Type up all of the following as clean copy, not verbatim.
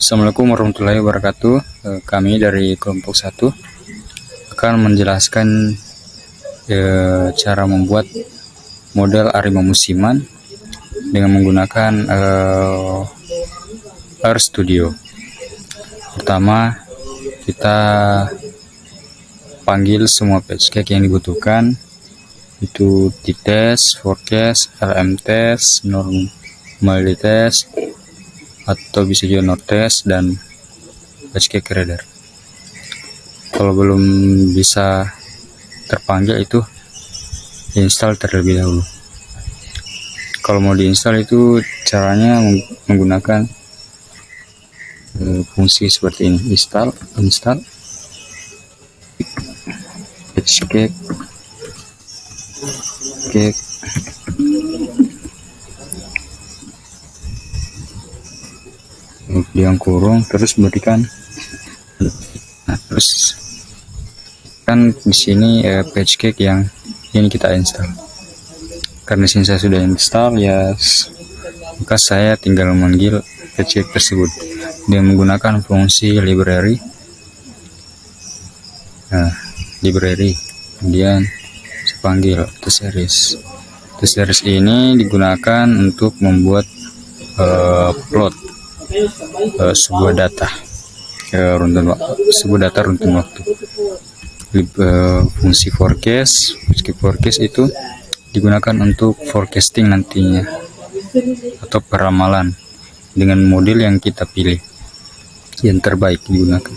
Assalamualaikum warahmatullahi wabarakatuh. Kami dari kelompok 1 akan menjelaskan cara membuat model harimau musiman dengan menggunakan RStudio. Pertama, kita panggil semua patchcake yang dibutuhkan, itu t-test, forecast, LM test, normality test, atau bisa juga node test dan patchcake reader. Kalau belum bisa terpanggil itu install terlebih dahulu. Kalau mau diinstal itu caranya menggunakan fungsi seperti ini: install patchcake yang kurung, terus berikan. Terus kan di sini patchcake yang ini kita install. Karena sini saya sudah install ya, maka saya tinggal memanggil patchcake tersebut dengan menggunakan fungsi library. Kemudian saya panggil tseries. Tseries ini digunakan untuk membuat plot sebuah data runtun waktu. Fungsi forecast itu digunakan untuk forecasting nantinya atau peramalan dengan model yang kita pilih yang terbaik digunakan.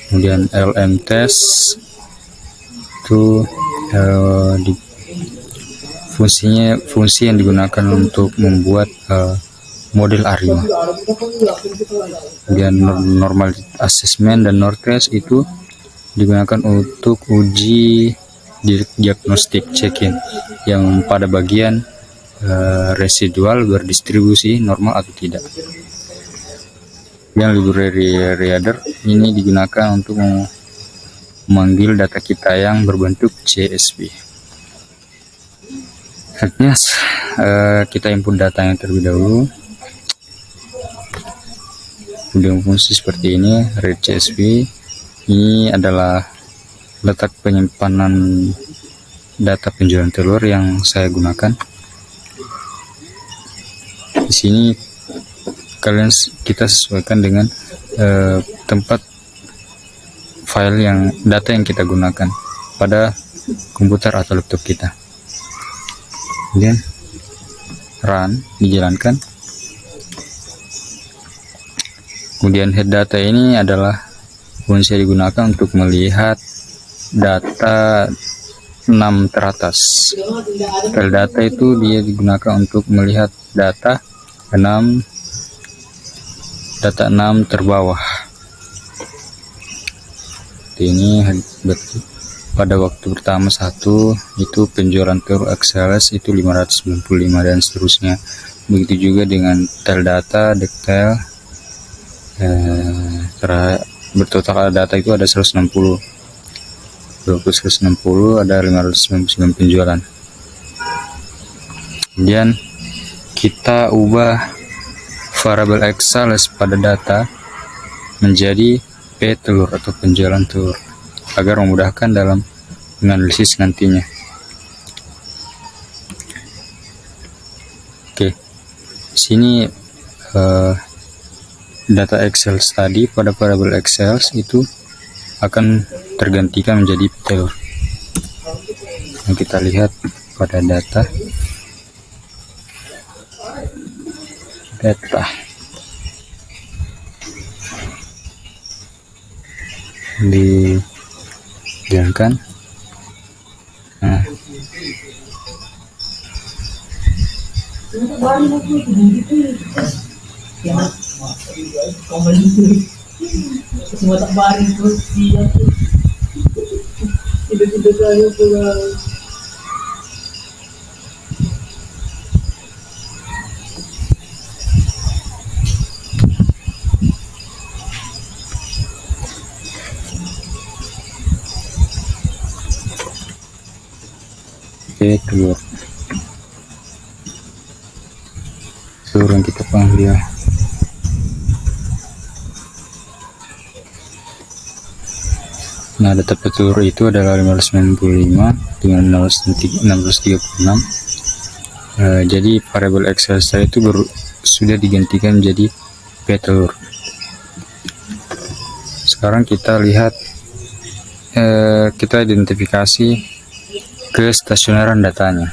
Kemudian LM test itu fungsi yang digunakan untuk membuat model harimau. Kemudian normal assessment dan node test itu digunakan untuk uji diagnostik check-in yang pada bagian residual berdistribusi normal atau tidak. Yang library reader ini digunakan untuk memanggil data kita yang berbentuk CSV. Selanjutnya kita input datanya terlebih dahulu. Kemudian fungsi seperti ini, read CSV. Ini adalah letak penyimpanan data penjualan telur yang saya gunakan. Di sini kita sesuaikan dengan tempat file data yang kita gunakan pada komputer atau laptop kita. Kemudian run dijalankan. Kemudian head data ini adalah fungsi yang digunakan untuk melihat data 6 teratas. File data itu dia digunakan untuk melihat data 6 terbawah. Ini pada waktu pertama 1 itu penjualan telur XLS itu 595 dan seterusnya. Begitu juga dengan tel data, detail. Bertotal data itu ada 160, ada 599 penjualan. Kemudian kita ubah variabel XLS pada data menjadi P telur atau penjualan telur agar memudahkan dalam menganalisis nantinya. Oke, sini data Excel tadi pada variabel Excel itu akan tergantikan menjadi telur. Yang kita lihat pada data dijalankan. Semua tak baring terus dia tidak saya pulang. Telur yang kita panggil Nah, data peluru itu adalah 595 dengan 636. Jadi variabel X saya itu sudah digantikan menjadi peluru. Sekarang kita lihat, kita identifikasi kestasioneran datanya.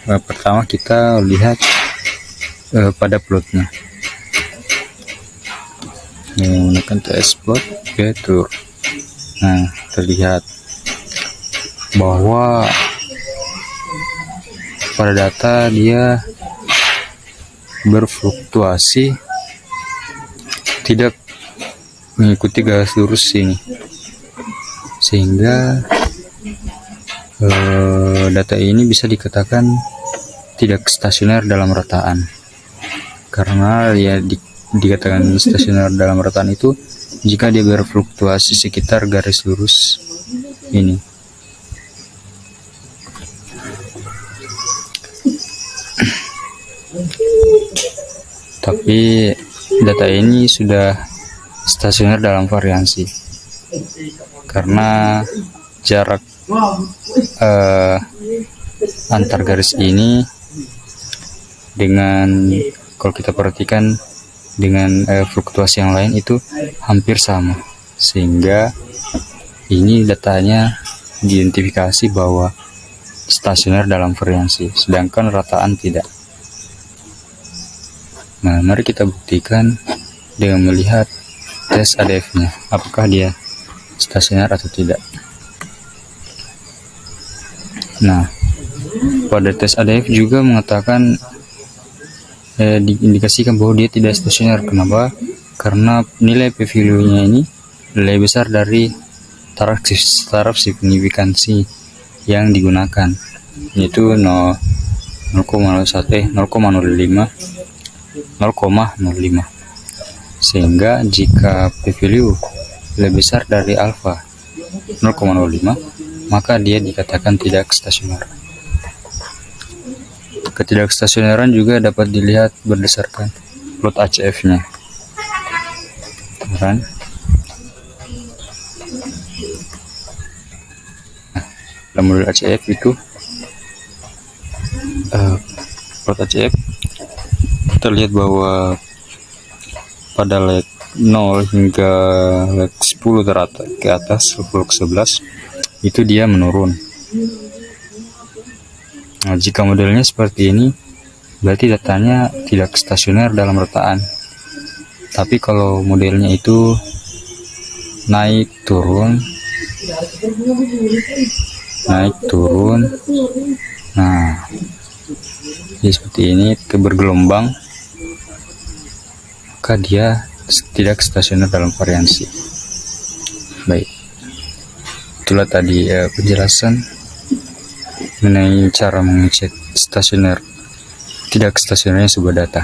Pertama kita lihat pada plotnya, menggunakan TS plot peluru. Nah, terlihat bahwa pada data dia berfluktuasi, tidak mengikuti garis lurus ini, sehingga data ini bisa dikatakan tidak stasioner dalam rataan. Karena ya dikatakan stasioner dalam rataan itu jika dia berfluktuasi sekitar garis lurus ini. Tapi data ini sudah stasioner dalam variansi karena jarak antar garis ini dengan, kalau kita perhatikan dengan fluktuasi yang lain itu hampir sama, sehingga ini datanya diidentifikasi bahwa stasioner dalam variansi, sedangkan rataan tidak. Nah, mari kita buktikan dengan melihat tes ADF-nya, apakah dia stasioner atau tidak. Nah, pada tes ADF juga mengatakan diindikasikan bahwa dia tidak stasioner. Kenapa? Karena nilai p-value-nya ini lebih besar dari taraf signifikansi yang digunakan, yaitu 0,05, sehingga jika p-value lebih besar dari alfa 0,05, maka dia dikatakan tidak stasioner. Ketidakstasioneran juga dapat dilihat berdasarkan plot ACF-nya. Dalam model ACF itu plot ACF kita lihat bahwa pada leg 0 hingga leg 10 ke atas, 10 ke 11 itu dia menurun. Nah, jika modelnya seperti ini, berarti datanya tidak stasioner dalam rataan. Tapi kalau modelnya itu naik turun, nah seperti ini bergelombang, maka dia tidak stasioner dalam variansi. Baik, itulah tadi penjelasan mengenai cara mengecek stasioner tidak stasionernya sebuah data.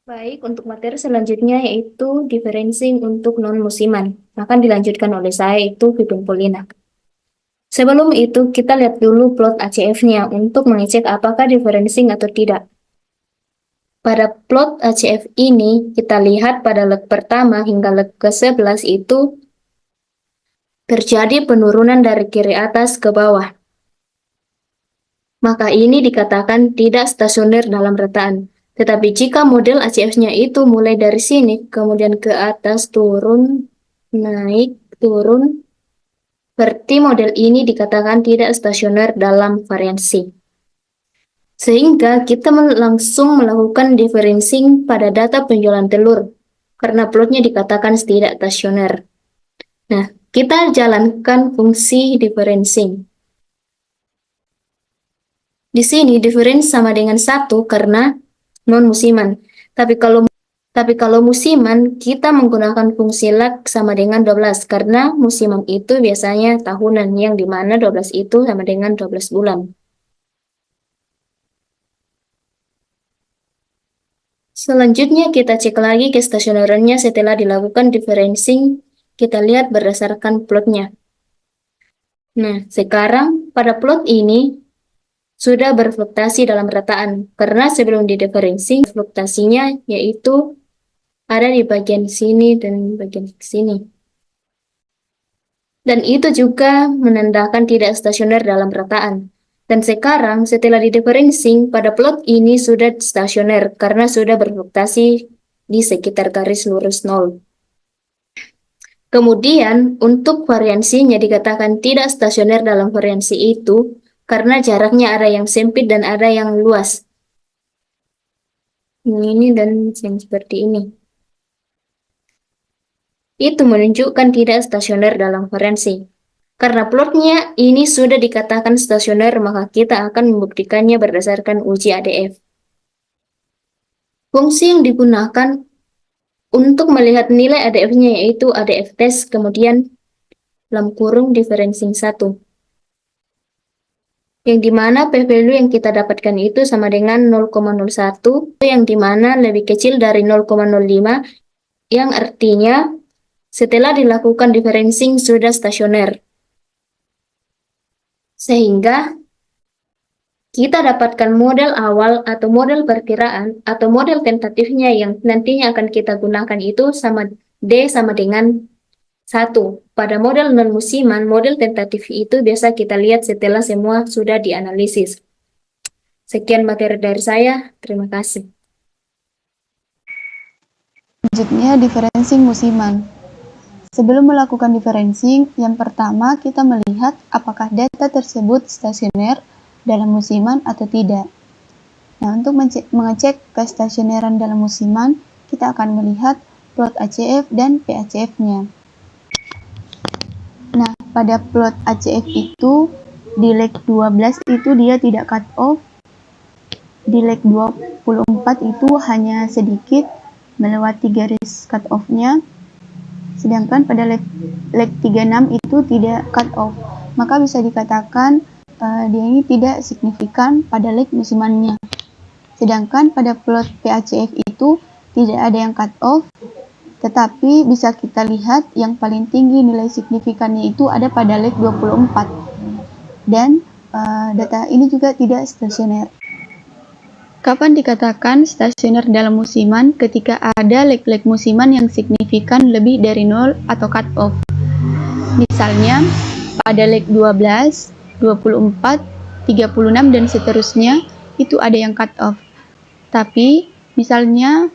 Baik, untuk materi selanjutnya yaitu differencing untuk non-musiman. Akan dilanjutkan oleh saya, itu Vipin Polina. Sebelum itu, kita lihat dulu plot ACF-nya untuk mengecek apakah differencing atau tidak. Pada plot ACF ini, kita lihat pada leg pertama hingga leg ke-11 itu terjadi penurunan dari kiri atas ke bawah. Maka ini dikatakan tidak stasioner dalam rataan. Tetapi jika model ACF-nya itu mulai dari sini, kemudian ke atas, turun, naik, turun, berarti model ini dikatakan tidak stasioner dalam variansi. Sehingga kita langsung melakukan differencing pada data penjualan telur, karena plotnya dikatakan tidak stasioner. Nah, kita jalankan fungsi differencing. Di sini difference sama dengan 1 karena non-musiman. Tapi kalau musiman, kita menggunakan fungsi lag sama dengan 12 karena musiman itu biasanya tahunan, yang dimana 12 itu sama dengan 12 bulan. Selanjutnya kita cek lagi kestasionerannya setelah dilakukan differencing. Kita lihat berdasarkan plotnya. Nah, sekarang pada plot ini sudah berfluktuasi dalam rataan, karena sebelum di differencing, fluktuasinya yaitu ada di bagian sini dan bagian sini. Dan itu juga menandakan tidak stasioner dalam rataan. Dan sekarang setelah diferencing, pada plot ini sudah stasioner karena sudah berfluktuasi di sekitar garis lurus 0. Kemudian, untuk variansinya dikatakan tidak stasioner dalam variansi itu karena jaraknya ada yang sempit dan ada yang luas. Ini dan yang seperti ini. Itu menunjukkan tidak stasioner dalam variansi. Karena plotnya ini sudah dikatakan stasioner, maka kita akan membuktikannya berdasarkan uji ADF. Fungsi yang digunakan untuk melihat nilai ADF-nya yaitu ADF test, kemudian dalam kurung differencing 1. Yang dimana p-value yang kita dapatkan itu sama dengan 0,01, yang dimana lebih kecil dari 0,05, yang artinya setelah dilakukan differencing sudah stasioner. Sehingga kita dapatkan model awal atau model perkiraan atau model tentatifnya yang nantinya akan kita gunakan itu sama D sama dengan 1. Pada model non-musiman, model tentatif itu biasa kita lihat setelah semua sudah dianalisis. Sekian materi dari saya, terima kasih. Selanjutnya, differencing musiman. Sebelum melakukan differencing, yang pertama kita melihat apakah data tersebut stasioner dalam musiman atau tidak. Nah, untuk mengecek kestasioneran dalam musiman, kita akan melihat plot ACF dan PACF-nya. Nah, pada plot ACF itu, di leg 12 itu dia tidak cut off, di leg 24 itu hanya sedikit melewati garis cut off-nya, sedangkan pada leg 36 itu tidak cut off, maka bisa dikatakan dia ini tidak signifikan pada leg musimannya. Sedangkan pada plot PACF itu tidak ada yang cut off, tetapi bisa kita lihat yang paling tinggi nilai signifikannya itu ada pada leg 24. Dan data ini juga tidak stasioner. Kapan dikatakan stasioner dalam musiman? Ketika ada leg-leg musiman yang signifikan lebih dari 0 atau cut off. Misalnya pada leg 12, 24, 36 dan seterusnya itu ada yang cut off. Tapi misalnya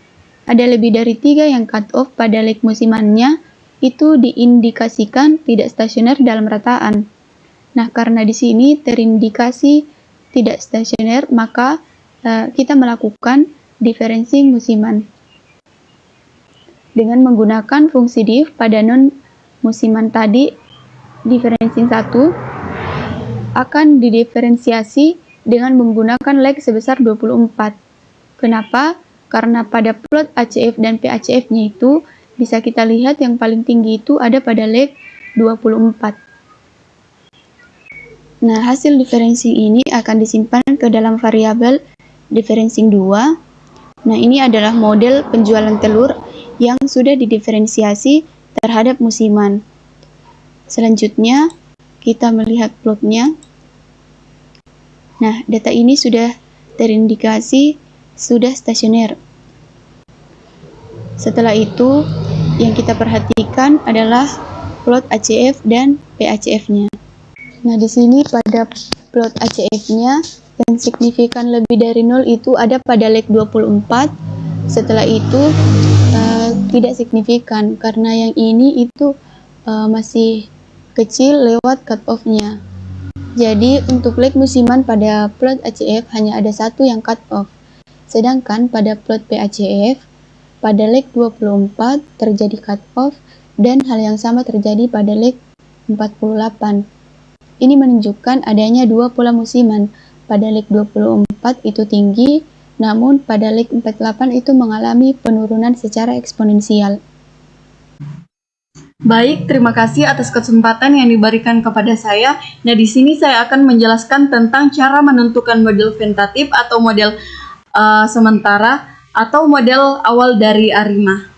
ada lebih dari 3 yang cut off pada leg musimannya, itu diindikasikan tidak stasioner dalam rataan. Nah, karena di sini terindikasi tidak stasioner, maka kita melakukan differencing musiman dengan menggunakan fungsi diff pada non-musiman tadi. Differencing 1 akan didiferensiasi dengan menggunakan leg sebesar 24. Kenapa? Karena pada plot ACF dan PACF-nya itu bisa kita lihat yang paling tinggi itu ada pada leg 24. Nah, hasil differencing ini akan disimpan ke dalam variabel differencing 2. Nah, ini adalah model penjualan telur yang sudah didiferensiasi terhadap musiman. Selanjutnya, kita melihat plotnya. Nah, data ini sudah terindikasi sudah stasioner. Setelah itu, yang kita perhatikan adalah plot ACF dan PACF-nya. Nah, di sini pada plot ACF-nya yang signifikan lebih dari 0 itu ada pada leg 24. Setelah itu tidak signifikan karena yang ini itu masih kecil lewat cut off-nya. Jadi untuk leg musiman pada plot ACF hanya ada satu yang cut off. Sedangkan pada plot PACF pada leg 24 terjadi cut off dan hal yang sama terjadi pada leg 48. Ini menunjukkan adanya dua pola musiman. Pada leg 24 itu tinggi, namun pada leg 48 itu mengalami penurunan secara eksponensial. Baik, terima kasih atas kesempatan yang diberikan kepada saya. Nah, di sini saya akan menjelaskan tentang cara menentukan model tentatif atau model sementara atau model awal dari ARIMA.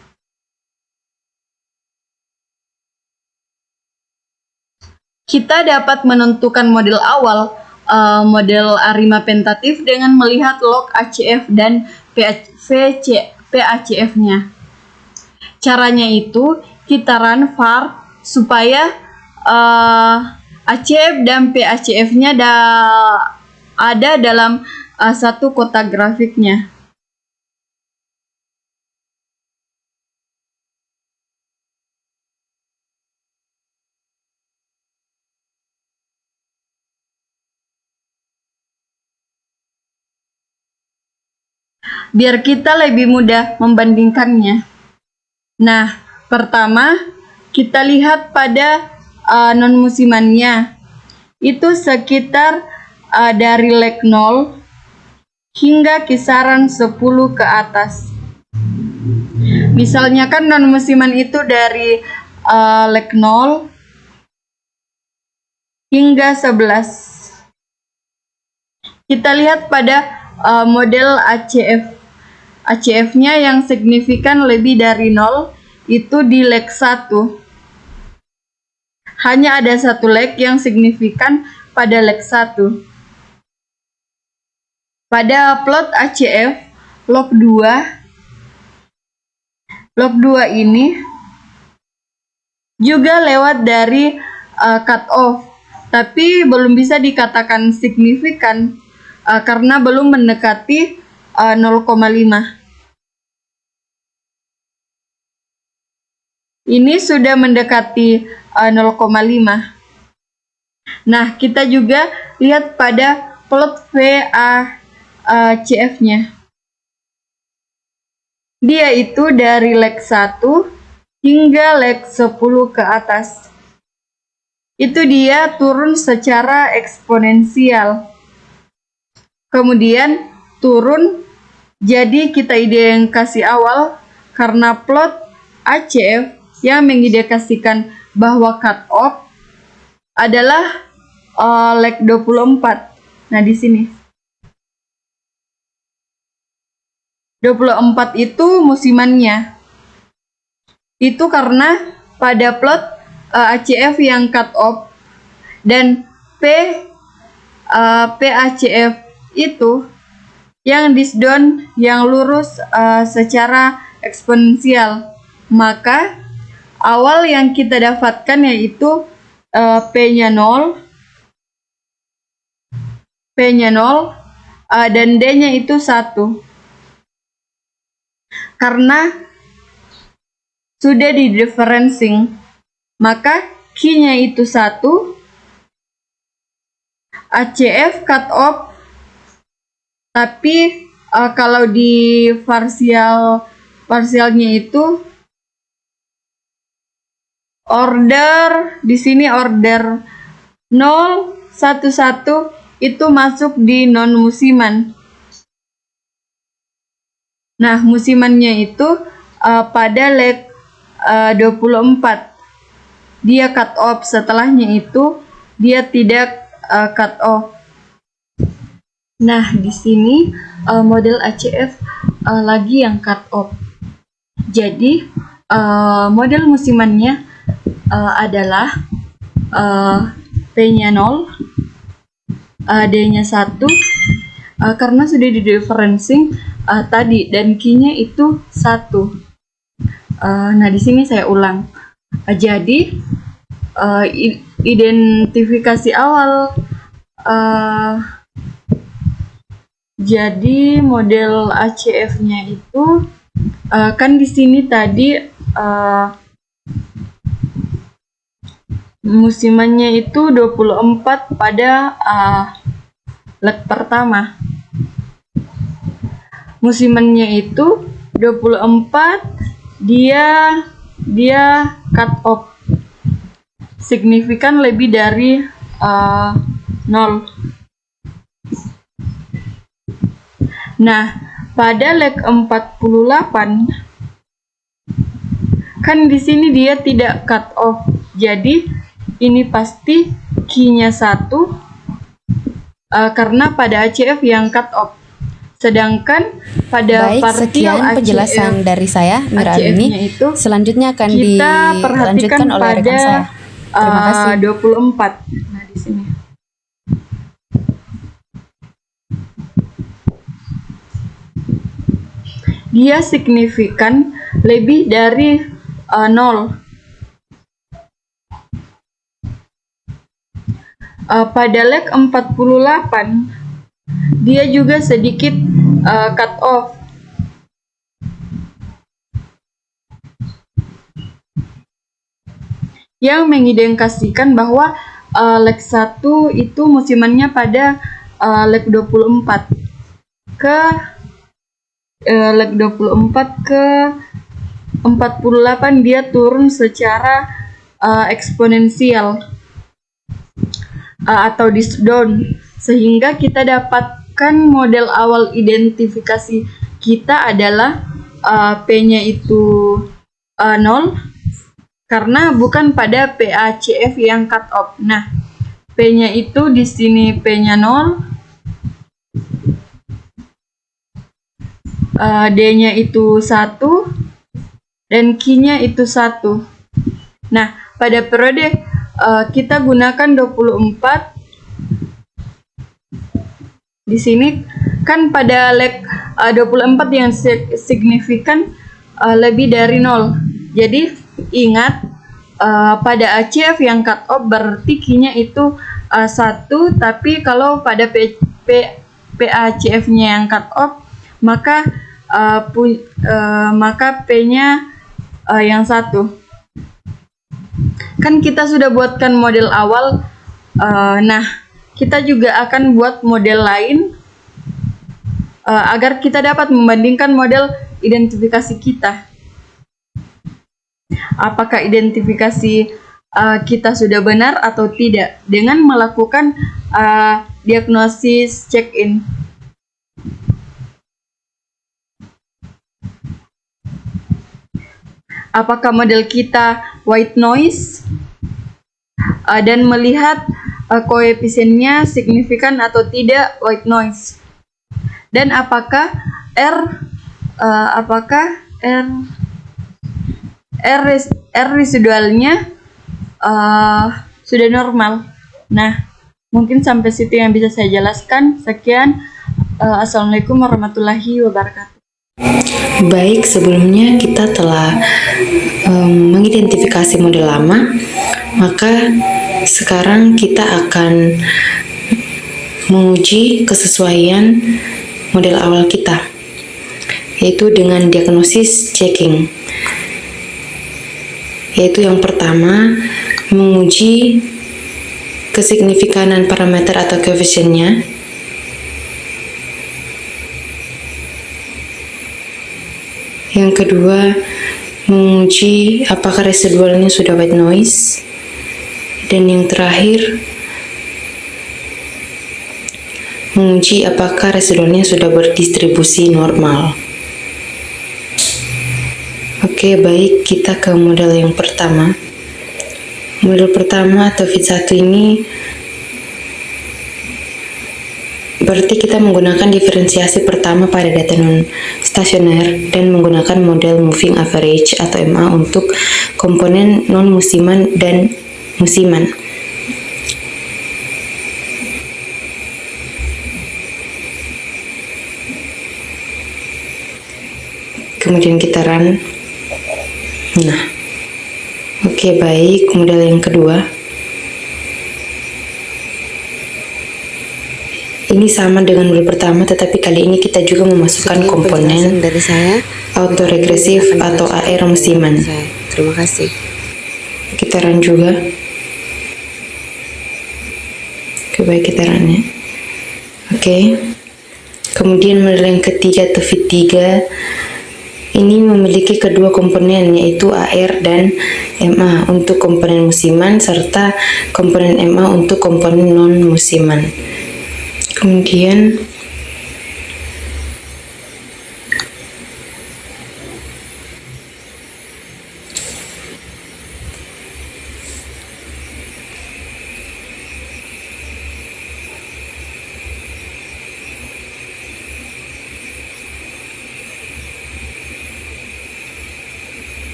Kita dapat menentukan model awal model ARIMA tentatif dengan melihat log ACF dan PACF-nya. Caranya itu kita run var supaya ACF dan PACF-nya ada dalam satu kotak grafiknya. Biar kita lebih mudah membandingkannya. Nah, pertama kita lihat pada non-musimannya. Itu sekitar dari leg 0 hingga kisaran 10 ke atas. Misalnya kan non-musiman itu dari leg 0 hingga 11. Kita lihat pada model ACF. ACF-nya yang signifikan lebih dari 0 itu di leg 1. Hanya ada satu leg yang signifikan pada leg 1. Pada plot ACF log 2 ini juga lewat dari cut off, tapi belum bisa dikatakan signifikan karena belum mendekati 0,5. Ini sudah mendekati 0,5. Nah, kita juga lihat pada plot VACF-nya. Dia itu dari leg 1 hingga leg 10 ke atas. Itu dia turun secara eksponensial. Kemudian turun, jadi kita indikasi awal karena plot ACF yang mengindikasikan bahwa cut off adalah leg 24. Nah, di sini 24 itu musimannya. Itu karena pada plot ACF yang cut off dan PACF itu yang disdown yang lurus secara eksponensial, maka awal yang kita dapatkan yaitu P-nya 0 dan D-nya itu 1. Karena sudah di differencing, maka Q-nya itu 1, ACF cut off, tapi kalau di parsialnya itu order, di sini order 0, 1, 1 itu masuk di non musiman. Nah, musimannya itu pada leg 24 dia cut off, setelahnya itu dia tidak cut off. Nah, di sini model ACF lagi yang cut off. Jadi model musimannya adalah P-nya 0, D-nya 1, karena sudah di differencing tadi, dan Q-nya itu 1. Nah, di sini saya ulang. Jadi identifikasi awal. Jadi model ACF-nya itu kan di sini tadi musimannya itu 24 pada leg pertama. Musimannya itu 24, dia cut off signifikan lebih dari 0. Nah, pada leg 48 kan di sini dia tidak cut off. Jadi ini pasti Q-nya 1 karena pada ACF yang cut off. Sedangkan pada Baik, partial sekian ACF, penjelasan dari saya, Mira ACF-nya Arini. itu Selanjutnya akan kita perhatikan dilanjutkan oleh rekan pada saya. Terima kasih. 24. Nah, di sini. Dia signifikan lebih dari 0. Pada leg 48 dia juga sedikit cut off. Yang mengindikasikan bahwa leg 1 itu musimannya pada leg 24 ke leg 24 ke 48 dia turun secara eksponensial atau down, sehingga kita dapatkan model awal identifikasi kita adalah P-nya itu 0 karena bukan pada PACF yang cut off. Nah, P-nya itu di sini P-nya 0, D-nya itu 1, dan Q-nya itu 1. Nah, pada periode kita gunakan 24. Di sini kan pada leg 24 yang signifikan lebih dari 0. Jadi ingat pada ACF yang cut off berarti Q-nya itu 1, tapi kalau pada PACF-nya yang cut off maka P-nya yang 1. Kan kita sudah buatkan model awal. Nah, kita juga akan buat model lain agar kita dapat membandingkan model identifikasi kita. Apakah identifikasi kita sudah benar atau tidak dengan melakukan diagnosis check-in. Apakah model kita white noise dan melihat koefisiennya signifikan atau tidak white noise, dan apakah R residualnya sudah normal. Nah, mungkin sampai situ yang bisa saya jelaskan. Sekian, assalamualaikum warahmatullahi wabarakatuh. Baik, sebelumnya kita telah mengidentifikasi model lama, maka sekarang kita akan menguji kesesuaian model awal kita, yaitu dengan diagnosis checking. Yaitu yang pertama, menguji kesignifikanan parameter atau koefisiennya. Yang kedua, menguji apakah residualnya sudah white noise. Dan yang terakhir, menguji apakah residualnya sudah berdistribusi normal. Oke, baik, kita ke model yang pertama. Model pertama atau fit 1 ini berarti kita menggunakan diferensiasi pertama pada data non-stasioner dan menggunakan model moving average atau MA untuk komponen non-musiman dan musiman. Kemudian kita run. Nah, oke, baik, model yang kedua. Ini sama dengan model pertama, tetapi kali ini kita juga memasukkan komponen dari saya autoregresif atau AR musiman. Terima kasih. Kita run juga. Oke, baik, kita run ya. Oke. Kemudian model yang ketiga atau fit 3 ini memiliki kedua komponen, yaitu AR dan MA untuk komponen musiman serta komponen MA untuk komponen non musiman. Kemudian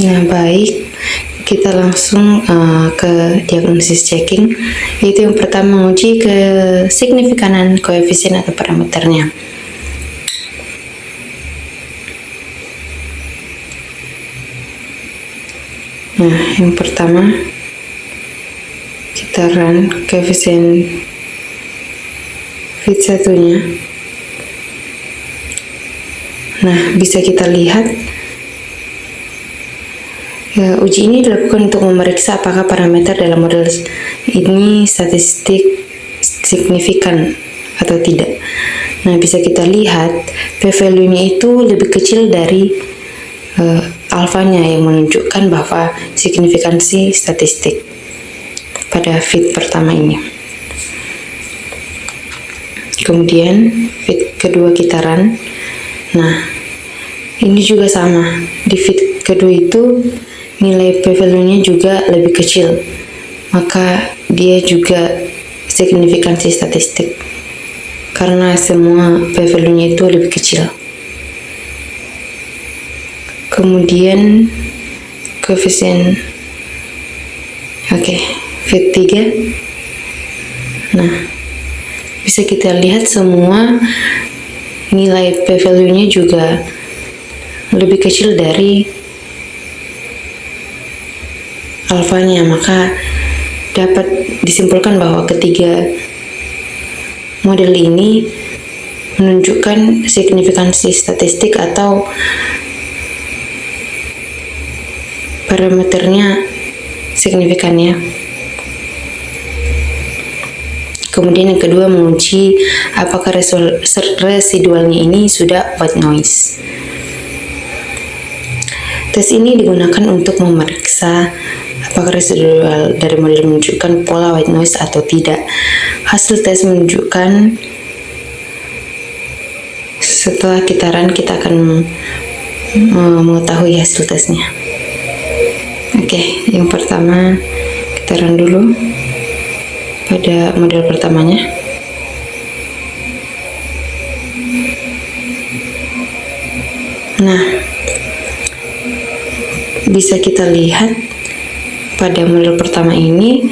nah, baik, kita langsung ke diagnosis checking, yaitu yang pertama menguji kesignifikanan koefisien atau parameternya. Nah, yang pertama kita run koefisien fit satunya. Nah, bisa kita lihat ya, uji ini dilakukan untuk memeriksa apakah parameter dalam model ini statistik signifikan atau tidak. Nah, bisa kita lihat p-value-nya itu lebih kecil dari alfanya, yang menunjukkan bahwa signifikansi statistik pada fit pertama ini. Kemudian fit kedua kita run. Nah, ini juga sama. Di fit kedua itu nilai p-value-nya juga lebih kecil, maka dia juga signifikansi statistik karena semua p-value-nya itu lebih kecil. Kemudian koefisien fit 3. Nah, bisa kita lihat semua nilai p-value-nya juga lebih kecil dari alfanya, maka dapat disimpulkan bahwa ketiga model ini menunjukkan signifikansi statistik atau parameternya signifikan ya. Kemudian yang kedua, menguji apakah residualnya ini sudah white noise. Tes ini digunakan untuk memeriksa apakah residual dari model menunjukkan pola white noise atau tidak. Hasil tes menunjukkan setelah kita run, kita akan mengetahui hasil tesnya. Yang pertama kita run dulu pada model pertamanya. Nah, bisa kita lihat pada model pertama ini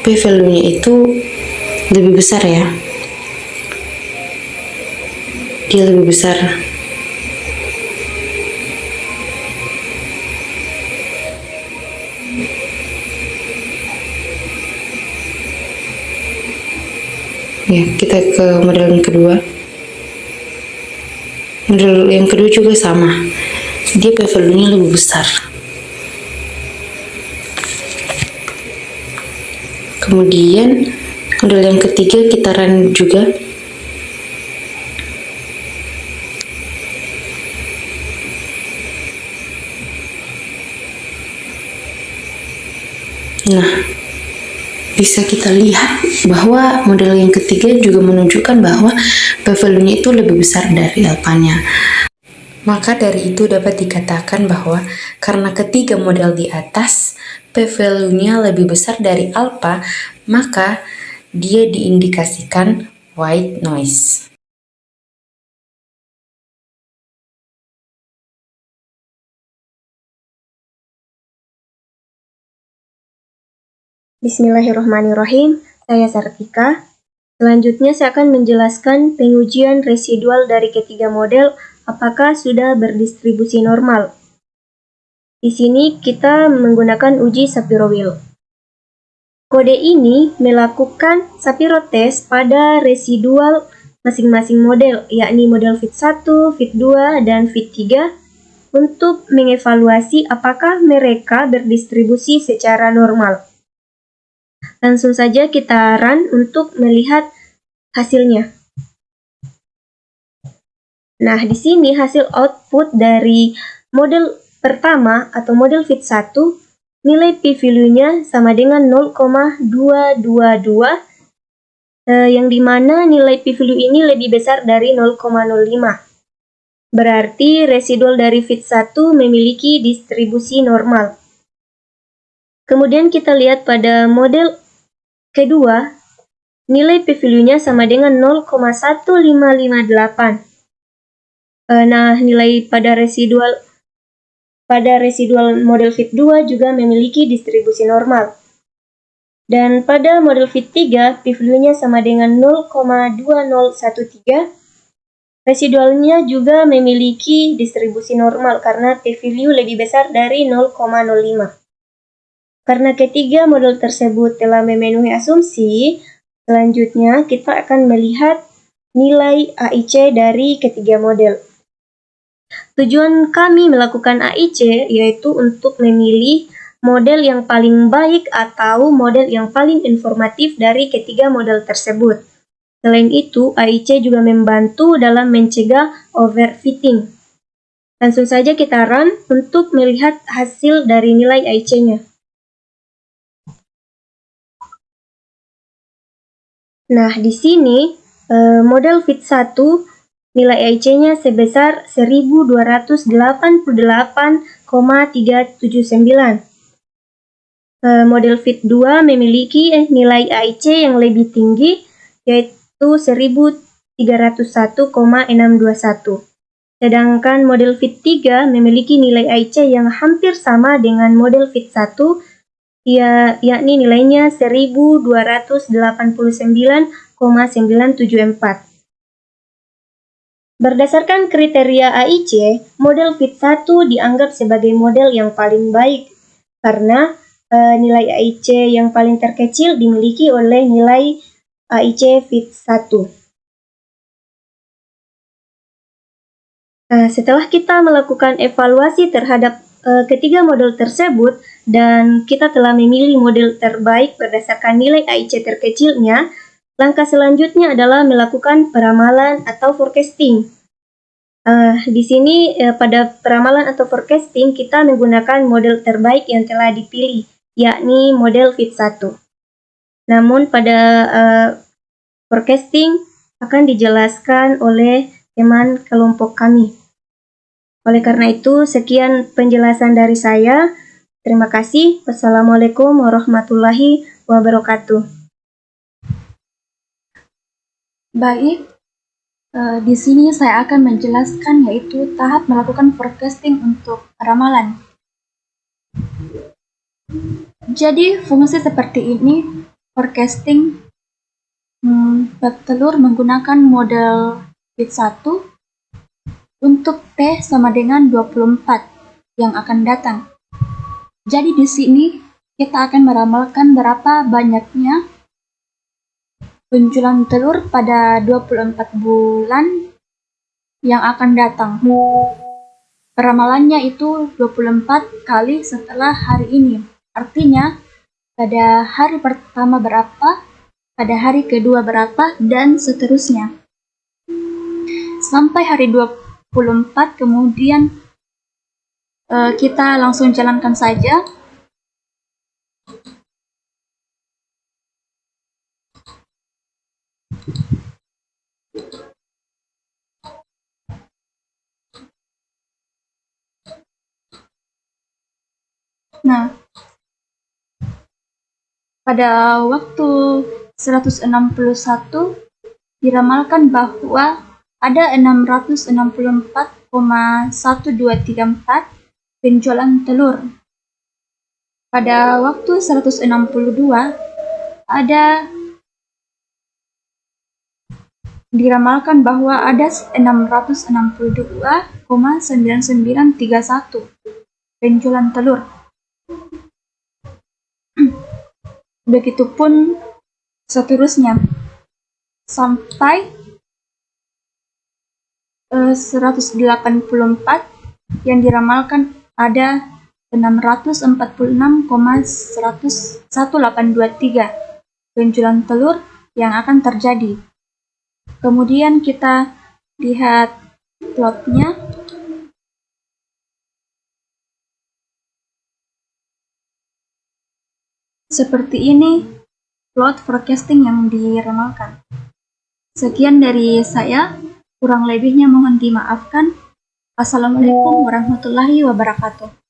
p-value-nya itu lebih besar ya. Dia lebih besar. Ya, kita ke model yang kedua. Model yang kedua juga sama. Dia p-value-nya lebih besar. Kemudian model yang ketiga kita run juga. Nah, bisa kita lihat bahwa model yang ketiga juga menunjukkan bahwa p-value-nya itu lebih besar dari alfanya. Maka dari itu dapat dikatakan bahwa karena ketiga model di atas p-value-nya lebih besar dari alfa, maka dia diindikasikan white noise. Bismillahirrahmanirrahim, saya Sartika. Selanjutnya saya akan menjelaskan pengujian residual dari ketiga model apakah sudah berdistribusi normal. Di sini kita menggunakan uji Shapiro-Wilk. Kode ini melakukan Shapiro test pada residual masing-masing model, yakni model fit 1, fit 2, dan fit 3, untuk mengevaluasi apakah mereka berdistribusi secara normal. Langsung saja kita run untuk melihat hasilnya. Nah, di sini hasil output dari model pertama atau model fit 1, nilai p-value-nya sama dengan 0,222, yang dimana nilai p-value ini lebih besar dari 0,05. Berarti residual dari fit 1 memiliki distribusi normal. Kemudian kita lihat pada model kedua, nilai p-value-nya sama dengan 0,1558. Nah, nilai pada residual model fit 2 juga memiliki distribusi normal. Dan pada model fit 3, p-value-nya sama dengan 0,2013. Residualnya juga memiliki distribusi normal karena p-value lebih besar dari 0,05. Karena ketiga model tersebut telah memenuhi asumsi, selanjutnya kita akan melihat nilai AIC dari ketiga model. Tujuan kami melakukan AIC yaitu untuk memilih model yang paling baik atau model yang paling informatif dari ketiga model tersebut. Selain itu, AIC juga membantu dalam mencegah overfitting. Langsung saja kita run untuk melihat hasil dari nilai AIC-nya. Nah, di sini model fit 1 nilai AIC-nya sebesar 1288,379. Model fit 2 memiliki nilai AIC yang lebih tinggi, yaitu 1301,621. Sedangkan model fit 3 memiliki nilai AIC yang hampir sama dengan model fit 1, yakni nilainya 1289,974. Berdasarkan kriteria AIC, model fit 1 dianggap sebagai model yang paling baik karena nilai AIC yang paling terkecil dimiliki oleh nilai AIC fit 1. Setelah kita melakukan evaluasi terhadap ketiga model tersebut dan kita telah memilih model terbaik berdasarkan nilai AIC terkecilnya, langkah selanjutnya adalah melakukan peramalan atau forecasting. Di sini pada peramalan atau forecasting kita menggunakan model terbaik yang telah dipilih, yakni model fit 1. Namun pada forecasting akan dijelaskan oleh teman kelompok kami. Oleh karena itu, sekian penjelasan dari saya. Terima kasih. Wassalamualaikum warahmatullahi wabarakatuh. Baik, di sini saya akan menjelaskan yaitu tahap melakukan forecasting untuk ramalan. Jadi, fungsi seperti ini, forecasting telur menggunakan model fit 1 untuk T sama dengan 24 yang akan datang. Jadi di sini kita akan meramalkan berapa banyaknya penjualan telur pada 24 bulan yang akan datang. Peramalannya itu 24 kali setelah hari ini. Artinya pada hari pertama berapa, pada hari kedua berapa, dan seterusnya. Sampai hari 24 kemudian kita langsung jalankan saja. Nah, pada waktu 161 diramalkan bahwa ada 664,1234 penjualan telur. Pada waktu 162 ada diramalkan bahwa ada 662,9931 penjualan telur. Begitupun seterusnya sampai 184 yang diramalkan ada 646,11823 penjualan telur yang akan terjadi. Kemudian kita lihat plotnya. Seperti ini plot forecasting yang diramalkan. Sekian dari saya. Kurang lebihnya mohon dimaafkan. Assalamualaikum warahmatullahi wabarakatuh.